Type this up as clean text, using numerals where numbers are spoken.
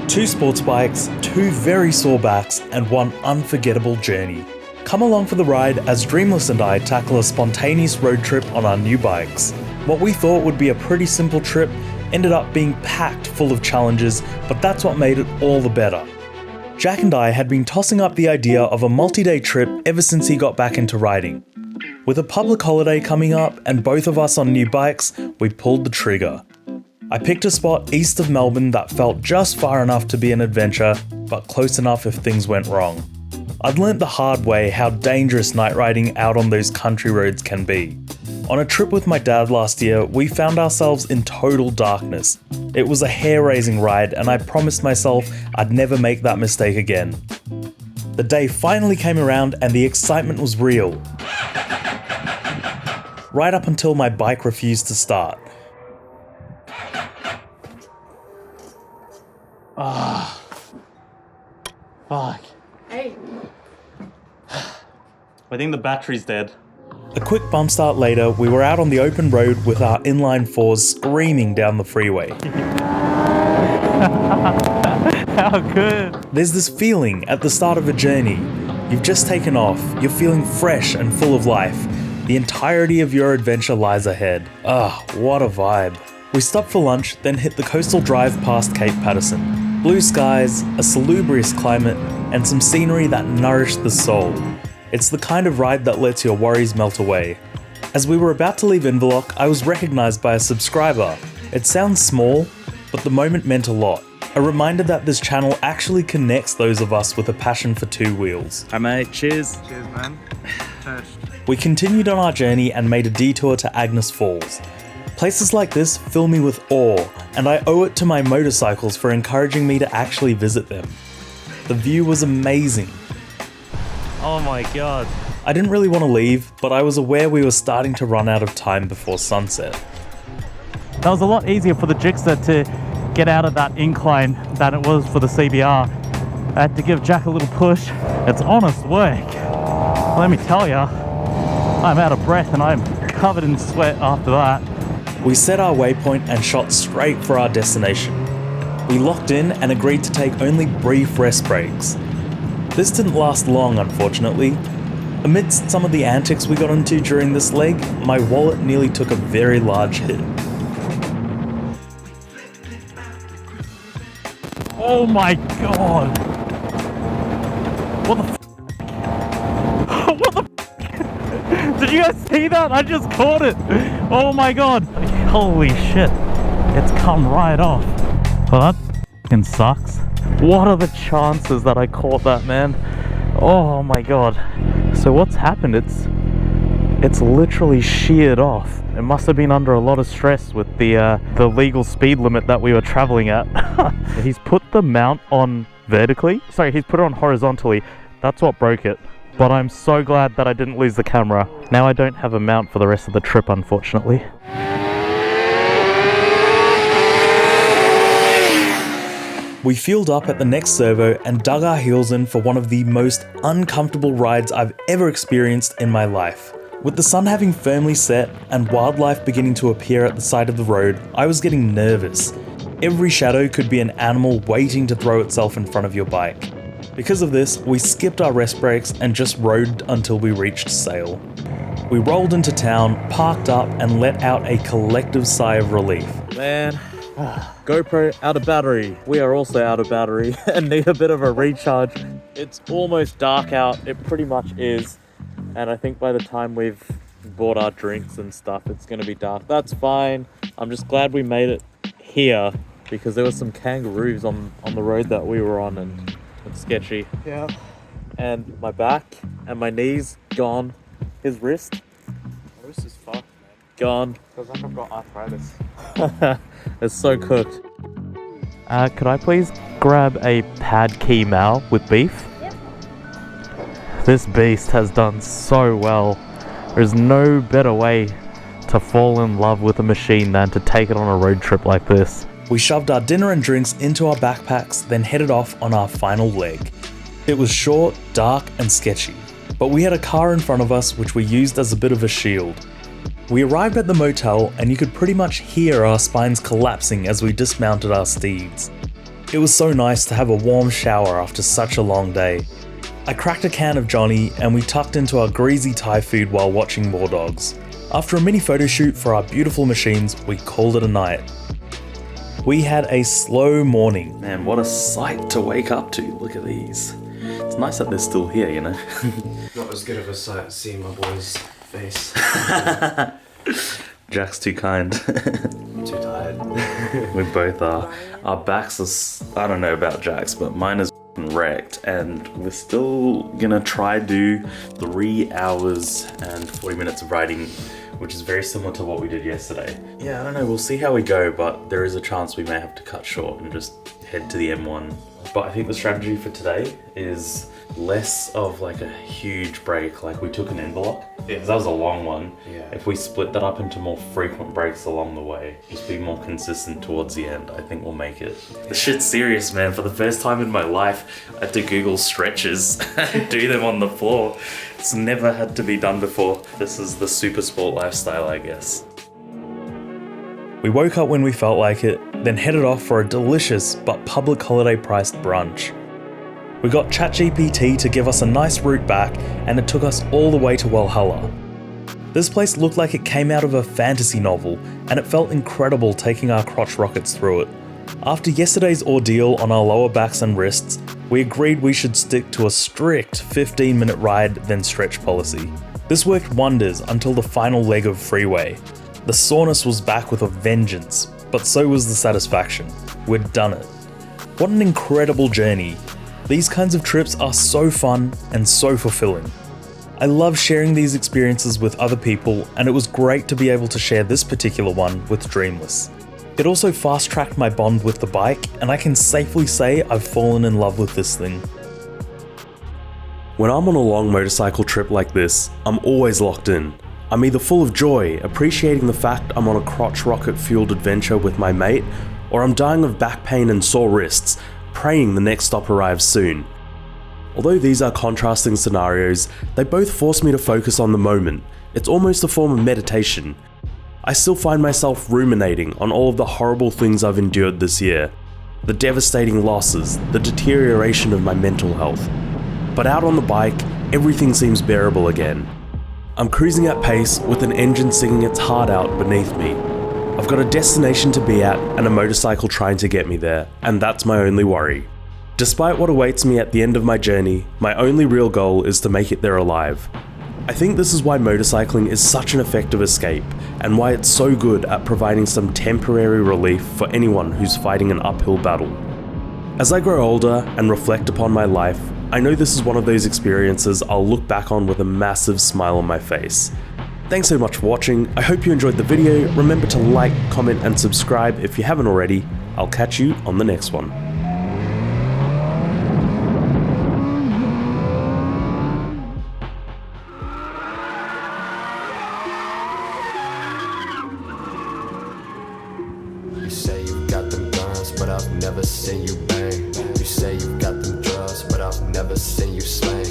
2 sports bikes, 2 very sore backs, and 1 unforgettable journey. Come along for the ride as Dreamless and I tackle a spontaneous road trip on our new bikes. What we thought would be a pretty simple trip ended up being packed full of challenges, but that's what made it all the better. Jack and I had been tossing up the idea of a multi-day trip ever since he got back into riding. With a public holiday coming up and both of us on new bikes, we pulled the trigger. I picked a spot east of Melbourne that felt just far enough to be an adventure, but close enough if things went wrong. I'd learnt the hard way how dangerous night riding out on those country roads can be. On a trip with my dad last year, we found ourselves in total darkness. It was a hair-raising ride and I promised myself I'd never make that mistake again. The day finally came around and the excitement was real. Right up until my bike refused to start. Fuck. Hey. I think the battery's dead. A quick bump start later, we were out on the open road with our inline 4s screaming down the freeway. How good. There's this feeling at the start of a journey. You've just taken off, you're feeling fresh and full of life. The entirety of your adventure lies ahead. What a vibe. We stopped for lunch, then hit the coastal drive past Cape Patterson. Blue skies, a salubrious climate, and some scenery that nourished the soul. It's the kind of ride that lets your worries melt away. As we were about to leave Inverloch, I was recognised by a subscriber. It sounds small, but the moment meant a lot. A reminder that this channel actually connects those of us with a passion for 2 wheels. Hi mate, cheers. Cheers, man. Toast. We continued on our journey and made a detour to Agnes Falls. Places like this fill me with awe, and I owe it to my motorcycles for encouraging me to actually visit them. The view was amazing. Oh my god. I didn't really want to leave, but I was aware we were starting to run out of time before sunset. That was a lot easier for the Gixxer to get out of that incline than it was for the CBR. I had to give Jack a little push. It's honest work. Let me tell ya, I'm out of breath and I'm covered in sweat after that. We set our waypoint and shot straight for our destination. We locked in and agreed to take only brief rest breaks. This didn't last long, unfortunately. Amidst some of the antics we got into during this leg, my wallet nearly took a very large hit. Oh my god! What the f? What the f? Did you guys see that? I just caught it! Oh my god! Holy shit! It's come right off. Well, that f***ing sucks. What are the chances that I caught that, man? Oh my god. So what's happened? It's literally sheared off. It must have been under a lot of stress with the legal speed limit that we were traveling at. He's put the mount on vertically. Sorry, he's put it on horizontally. That's what broke it. But I'm so glad that I didn't lose the camera. Now I don't have a mount for the rest of the trip, unfortunately. We fueled up at the next servo and dug our heels in for one of the most uncomfortable rides I've ever experienced in my life. With the sun having firmly set and wildlife beginning to appear at the side of the road, I was getting nervous. Every shadow could be an animal waiting to throw itself in front of your bike. Because of this, we skipped our rest breaks and just rode until we reached Sale. We rolled into town, parked up, and let out a collective sigh of relief. Man, GoPro out of battery. We are also out of battery and need a bit of a recharge. It's almost dark out. It pretty much is. And I think by the time we've bought our drinks and stuff, it's going to be dark. That's fine. I'm just glad we made it here because there were some kangaroos on the road that we were on and it's sketchy. Yeah. And my back and my knees gone. His wrist This is fucked, man. gone. Feels like I've got arthritis. It's so cooked. Could I please grab a pad key mal with beef? Yep. This beast has done so well. There's no better way to fall in love with a machine than to take it on a road trip like this. We shoved our dinner and drinks into our backpacks, then headed off on our final leg. It was short, dark, and sketchy, but we had a car in front of us which we used as a bit of a shield. We arrived at the motel and you could pretty much hear our spines collapsing as we dismounted our steeds. It was so nice to have a warm shower after such a long day. I cracked a can of Johnny and we tucked into our greasy Thai food while watching War Dogs. After a mini photo shoot for our beautiful machines, we called it a night. We had a slow morning. Man, what a sight to wake up to. Look at these. It's nice that they're still here, you know? Not as good of a sight as seeing my boy's face. Jack's too kind. I'm too tired. We both are. Our backs are, I don't know about Jack's, but mine is wrecked, and we're still gonna try do 3 hours and 40 minutes of riding, which is very similar to what we did yesterday. Yeah, I don't know, we'll see how we go, but there is a chance we may have to cut short and just head to the M1. But I think the strategy for today is less of like a huge break, like we took an envelope, because that was a long one. Yeah. If we split that up into more frequent breaks along the way, just be more consistent towards the end, I think we'll make it. The shit's serious, man. For the first time in my life, I had to Google stretches and do them on the floor. It's never had to be done before. This is the super sport lifestyle, I guess. We woke up when we felt like it, then headed off for a delicious but public holiday priced brunch. We got ChatGPT to give us a nice route back, and it took us all the way to Valhalla. This place looked like it came out of a fantasy novel, and it felt incredible taking our crotch rockets through it. After yesterday's ordeal on our lower backs and wrists, we agreed we should stick to a strict 15-minute ride then stretch policy. This worked wonders until the final leg of freeway. The soreness was back with a vengeance, but so was the satisfaction. We'd done it. What an incredible journey. These kinds of trips are so fun and so fulfilling. I love sharing these experiences with other people, and it was great to be able to share this particular one with Dreamless. It also fast-tracked my bond with the bike, and I can safely say I've fallen in love with this thing. When I'm on a long motorcycle trip like this, I'm always locked in. I'm either full of joy, appreciating the fact I'm on a crotch rocket fueled adventure with my mate, or I'm dying of back pain and sore wrists, praying the next stop arrives soon. Although these are contrasting scenarios, they both force me to focus on the moment. It's almost a form of meditation. I still find myself ruminating on all of the horrible things I've endured this year, the devastating losses, the deterioration of my mental health. But out on the bike, everything seems bearable again. I'm cruising at pace with an engine singing its heart out beneath me. I've got a destination to be at and a motorcycle trying to get me there, and that's my only worry. Despite what awaits me at the end of my journey, my only real goal is to make it there alive. I think this is why motorcycling is such an effective escape, and why it's so good at providing some temporary relief for anyone who's fighting an uphill battle. As I grow older and reflect upon my life, I know this is one of those experiences I'll look back on with a massive smile on my face. Thanks so much for watching. I hope you enjoyed the video. Remember to like, comment, and subscribe if you haven't already. I'll catch you on the next one. You say you've got them guns, but I've never seen you bang. You say you've got them drugs, but I've never seen you slang.